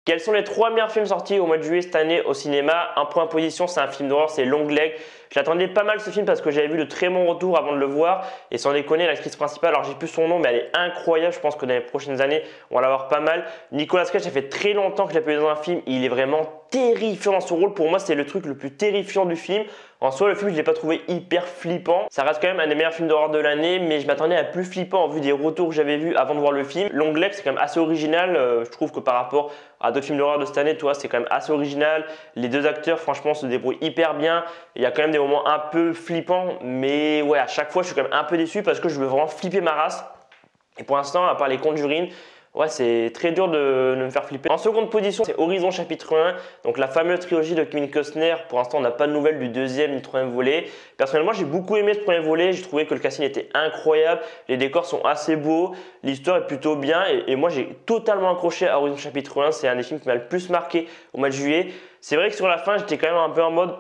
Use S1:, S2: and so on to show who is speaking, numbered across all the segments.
S1: Quels sont les 3 meilleurs films sortis au mois de juillet cette année au cinéma? Un point position, c'est un film d'horreur, c'est Longlegs. J'attendais pas mal ce film parce que j'avais vu de très bons retours avant de le voir. Et sans déconner, l'actrice principale, alors j'ai plus son nom, mais elle est incroyable. Je pense que dans les prochaines années, on va l'avoir pas mal. Nicolas Cage, ça fait très longtemps que je l'ai pas vu dans un film. Il est vraiment terrifiant dans son rôle. Pour moi, c'est le truc le plus terrifiant du film. En soi, le film, je l'ai pas trouvé hyper flippant. Ça reste quand même un des meilleurs films d'horreur de l'année, mais je m'attendais à plus flippant en vue des retours que j'avais vus avant de voir le film. Longlegs, c'est quand même assez original. Je trouve que par rapport à d'autres films d'horreur de cette année, toi, c'est quand même assez original. Les deux acteurs, franchement, se débrouillent hyper bien. Il y a quand même des moments un peu flippants, mais ouais, à chaque fois, je suis quand même un peu déçu parce que je veux vraiment flipper ma race. Et pour l'instant, à part les Conjuring, ouais, c'est très dur de me faire flipper. En seconde position, c'est Horizon chapitre 1, donc la fameuse trilogie de Kevin Costner. Pour l'instant, on n'a pas de nouvelles du deuxième ni du troisième volet. Personnellement, j'ai beaucoup aimé ce premier volet. J'ai trouvé que le casting était incroyable. Les décors sont assez beaux. L'histoire est plutôt bien. Et moi, j'ai totalement accroché à Horizon chapitre 1. C'est un des films qui m'a le plus marqué au mois de juillet. C'est vrai que sur la fin, j'étais quand même un peu en mode…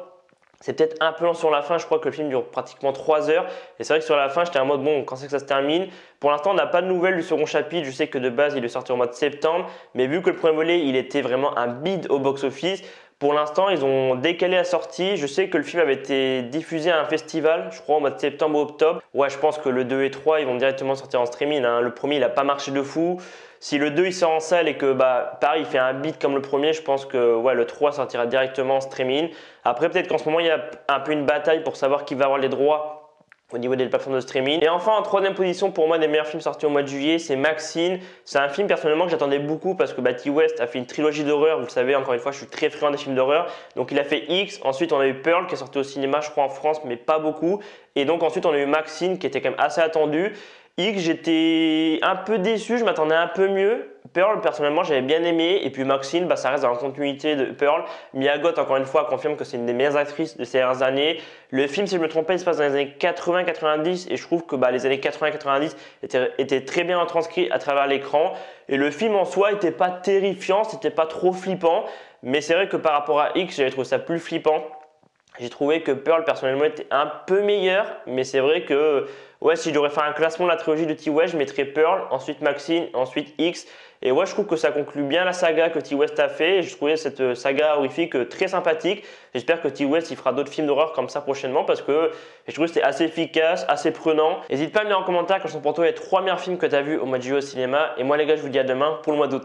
S1: C'est peut-être un peu lent sur la fin, je crois que le film dure pratiquement 3 heures. Et c'est vrai que sur la fin, j'étais en mode bon, quand c'est que ça se termine? Pour l'instant, on n'a pas de nouvelles du second chapitre. Je sais que de base, il est sorti au mois de septembre. Mais vu que le premier volet, il était vraiment un bide au box-office, pour l'instant, ils ont décalé la sortie. Je sais que le film avait été diffusé à un festival, je crois au mois de septembre ou octobre. Ouais, je pense que le 2 et 3, ils vont directement sortir en streaming, hein. Le premier, il n'a pas marché de fou. Si le 2 il sort en salle et que pareil il fait un beat comme le premier, je pense que ouais, le 3 sortira directement en streaming. Après peut-être qu'en ce moment il y a un peu une bataille pour savoir qui va avoir les droits au niveau des plateformes de streaming. Et enfin en troisième position pour moi des meilleurs films sortis au mois de juillet, c'est Maxine. C'est un film personnellement que j'attendais beaucoup parce que T. West a fait une trilogie d'horreur. Vous le savez, encore une fois je suis très friand des films d'horreur. Donc il a fait X, ensuite on a eu Pearl qui est sorti au cinéma je crois en France mais pas beaucoup. Et donc ensuite on a eu Maxine qui était quand même assez attendu. X, j'étais un peu déçu, je m'attendais un peu mieux. Pearl, personnellement, j'avais bien aimé. Et puis Maxine, ça reste dans la continuité de Pearl. Mia Goth, encore une fois, confirme que c'est une des meilleures actrices de ces dernières années. Le film, si je ne me trompe pas, il se passe dans les années 80-90. Et je trouve que les années 80-90 étaient très bien retranscrits à travers l'écran. Et le film en soi n'était pas terrifiant, c'était pas trop flippant. Mais c'est vrai que par rapport à X, j'avais trouvé ça plus flippant. J'ai trouvé que Pearl personnellement était un peu meilleur, mais c'est vrai que ouais, si j'aurais fait un classement de la trilogie de T. West, je mettrais Pearl, ensuite Maxine, ensuite X. Et ouais, je trouve que ça conclut bien la saga que T. West a fait. Et je trouvais cette saga horrifique très sympathique. J'espère que T. West il fera d'autres films d'horreur comme ça prochainement parce que je trouve que c'était assez efficace, assez prenant. N'hésite pas à me dire en commentaire quels sont pour toi les 3 meilleurs films que tu as vus au mois de juillet au cinéma. Et moi les gars, je vous dis à demain pour le mois d'août.